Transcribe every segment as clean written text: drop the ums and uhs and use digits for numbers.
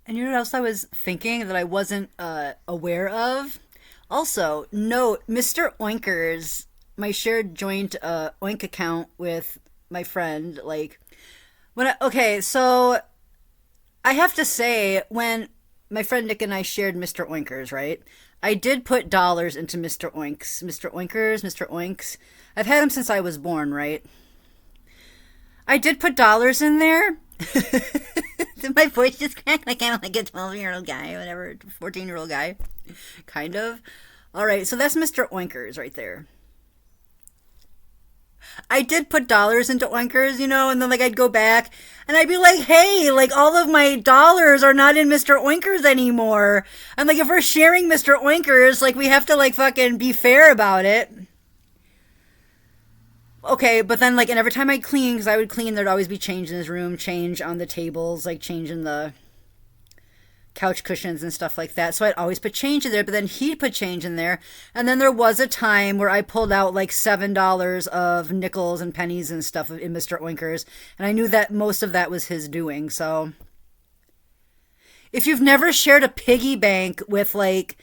And you know what else I was thinking that I wasn't aware of? Also, note Mr. Oinkers, my shared joint Oink account with my friend. Like, okay, so I have to say, when my friend Nick and I shared Mr. Oinkers, right? I did put dollars into Mr. Oinks. Mr. Oinkers, Mr. Oinks. I've had him since I was born, right? I did put dollars in there. Did my voice just crack like I'm like a 12-year-old guy, whatever, 14-year-old guy? Kind of. All right, so that's Mr. Oinkers right there. I did put dollars into Oinkers, and then like I'd go back and I'd be like, hey, like all of my dollars are not in Mr. Oinkers anymore. I'm like, if we're sharing Mr. Oinkers, like we have to like fucking be fair about it. Okay, but then like, and every time I clean, because I would clean, there'd always be change in his room, change on the tables, like change in the couch cushions and stuff like that. So I'd always put change in there, but then he'd put change in there. And then there was a time where I pulled out like $7 of nickels and pennies and stuff in Mr. Oinkers. And I knew that most of that was his doing. So if you've never shared a piggy bank with like,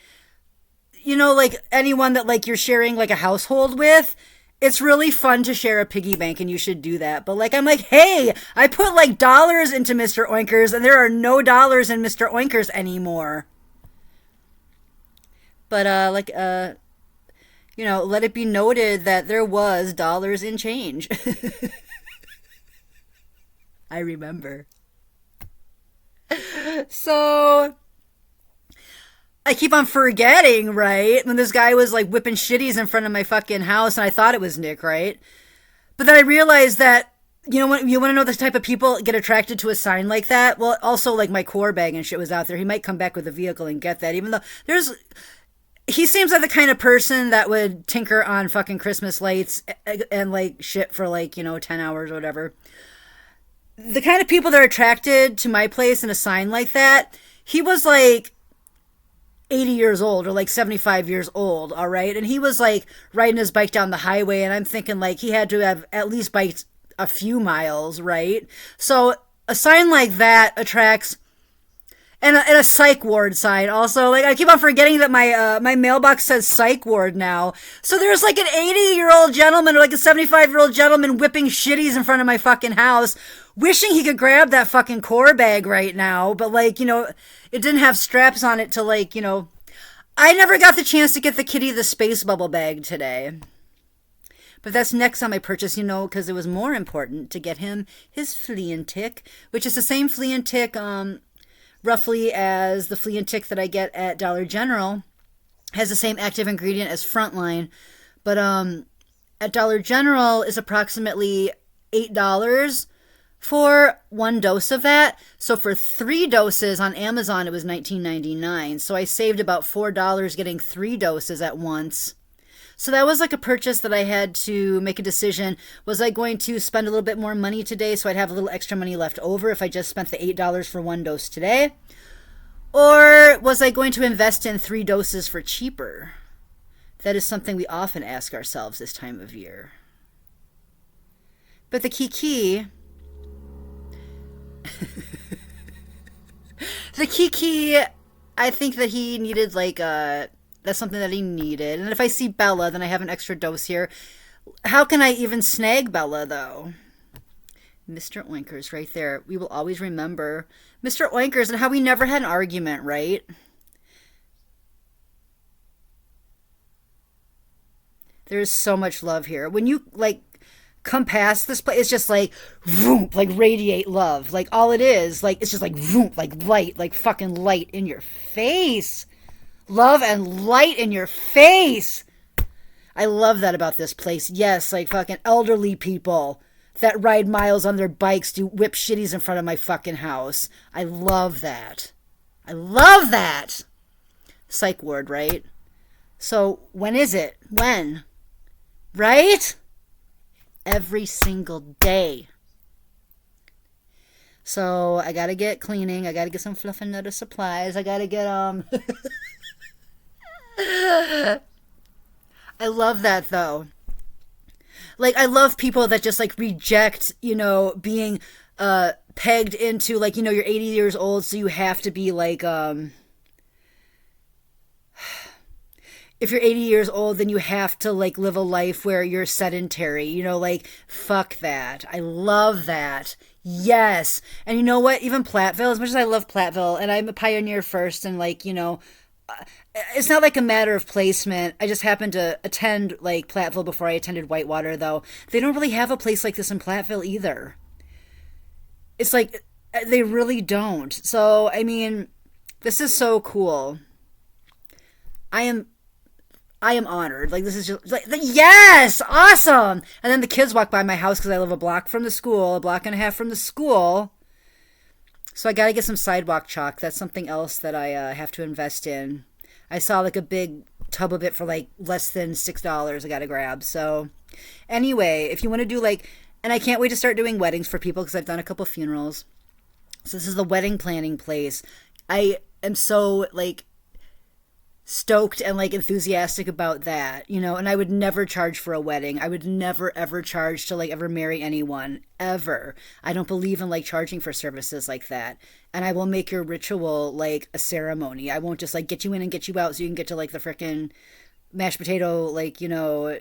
like anyone that like you're sharing like a household with, it's really fun to share a piggy bank and you should do that. But like, I'm like, hey, I put like dollars into Mr. Oinkers and there are no dollars in Mr. Oinkers anymore. But let it be noted that there was dollars in change. I remember. So I keep on forgetting, right? When this guy was like whipping shitties in front of my fucking house and I thought it was Nick, right? But then I realized that, when you want to know the type of people get attracted to a sign like that? Well, also like my core bag and shit was out there. He might come back with a vehicle and get that, even though he seems like the kind of person that would tinker on fucking Christmas lights and like shit for like, 10 hours or whatever. The kind of people that are attracted to my place and a sign like that, he was like 80 years old or like 75 years old, all right? And he was like riding his bike down the highway, and I'm thinking like he had to have at least biked a few miles, right? So a sign like that attracts, and a psych ward sign also. Like I keep on forgetting that my mailbox says psych ward now. So there's like an 80-year-old gentleman or like a 75-year-old gentleman whipping shitties in front of my fucking house, wishing he could grab that fucking core bag right now, but like, it didn't have straps on it to like, I never got the chance to get the kitty the space bubble bag today. But that's next on my purchase, because it was more important to get him his flea and tick, which is the same flea and tick, roughly as the flea and tick that I get at Dollar General. Has the same active ingredient as Frontline, but at Dollar General is approximately $8 for one dose of that. So for 3 doses on Amazon, it was $19.99. So I saved about $4 getting 3 doses at once. So that was like a purchase that I had to make a decision. Was I going to spend a little bit more money today so I'd have a little extra money left over if I just spent the $8 for one dose today? Or was I going to invest in 3 doses for cheaper? That is something we often ask ourselves this time of year. But the key the kiki, I think that he needed like that's something that he needed. And if I see Bella, then I have an extra dose here. How can I even snag Bella though? Mr. Oinkers right there. We will always remember Mr. Oinkers and how we never had an argument, right? There's so much love here. When you like come past this place, it's just like vroom, like radiate love. Like all it is, like it's just like vroom, like light, like fucking light in your face. Love and light in your face. I love that about this place. Yes, like fucking elderly people that ride miles on their bikes do whip shitties in front of my fucking house. I love that. I love that. Psych ward, right? So when is it? When? Right? Every single day. So I gotta get cleaning. I gotta get some fluff and nutter supplies. I gotta get I love that though. Like I love people that just like reject, being pegged into like, you're 80 years old, so you have to be like, if you're 80 years old, then you have to like live a life where you're sedentary, like fuck that. I love that. Yes. And you know what? Even Platteville, as much as I love Platteville, and I'm a pioneer first, and like, it's not like a matter of placement. I just happened to attend like Platteville before I attended Whitewater, though. They don't really have a place like this in Platteville either. It's like they really don't. So, I mean, this is so cool. I am I am honored. Like, this is just like, yes, awesome. And then the kids walk by my house because I live a block from the school, a block and a half from the school. So I got to get some sidewalk chalk. That's something else that I have to invest in. I saw like a big tub of it for like less than $6. I got to grab. So anyway, if you want to do like, and I can't wait to start doing weddings for people because I've done a couple funerals. So this is the wedding planning place. I am so like stoked and like enthusiastic about that, and I would never charge for a wedding. I would never ever charge to like ever marry anyone ever. I don't believe in like charging for services like that. And I will make your ritual like a ceremony. I won't just like get you in and get you out so you can get to like the frickin' mashed potato, like,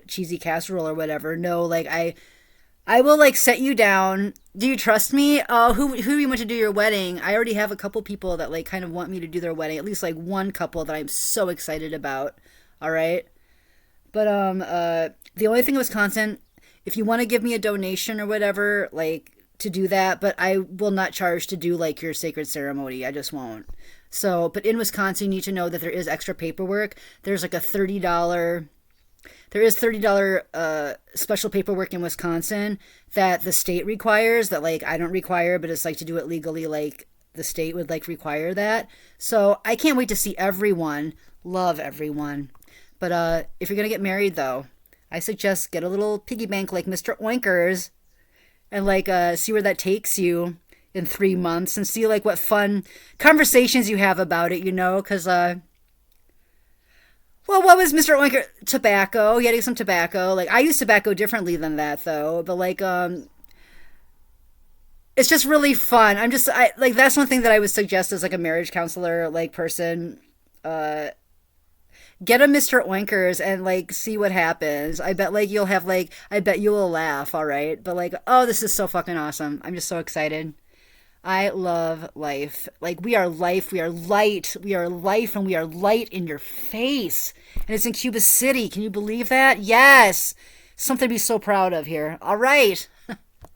cheesy casserole or whatever. No, like I will like set you down. Do you trust me? Who you want to do your wedding? I already have a couple people that like kind of want me to do their wedding. At least like one couple that I'm so excited about. All right. But the only thing in Wisconsin, if you want to give me a donation or whatever, like to do that, but I will not charge to do like your sacred ceremony. I just won't. So, but in Wisconsin, you need to know that there is extra paperwork. There's like a $30. There is $30 special paperwork in Wisconsin that the state requires that like I don't require, but it's like to do it legally, like the state would like require that. So I can't wait to see everyone. Love everyone. But if you're gonna get married though, I suggest get a little piggy bank like Mr. Oinkers and like see where that takes you in 3 months and see like what fun conversations you have about it, because well, what was Mr. Oinker? Tobacco. You had to get some tobacco. Like, I use tobacco differently than that, though. But, like, it's just really fun. Like, that's one thing that I would suggest as, like, a marriage counselor, like, person. Get a Mr. Oinkers and, like, see what happens. I bet, like, I bet you will laugh, all right? But, like, oh, this is so fucking awesome. I'm just so excited. I love life. Like, we are life, we are light, we are life, and we are light in your face. And it's in Cuba City. Can you believe that? Yes. Something to be so proud of here. All right.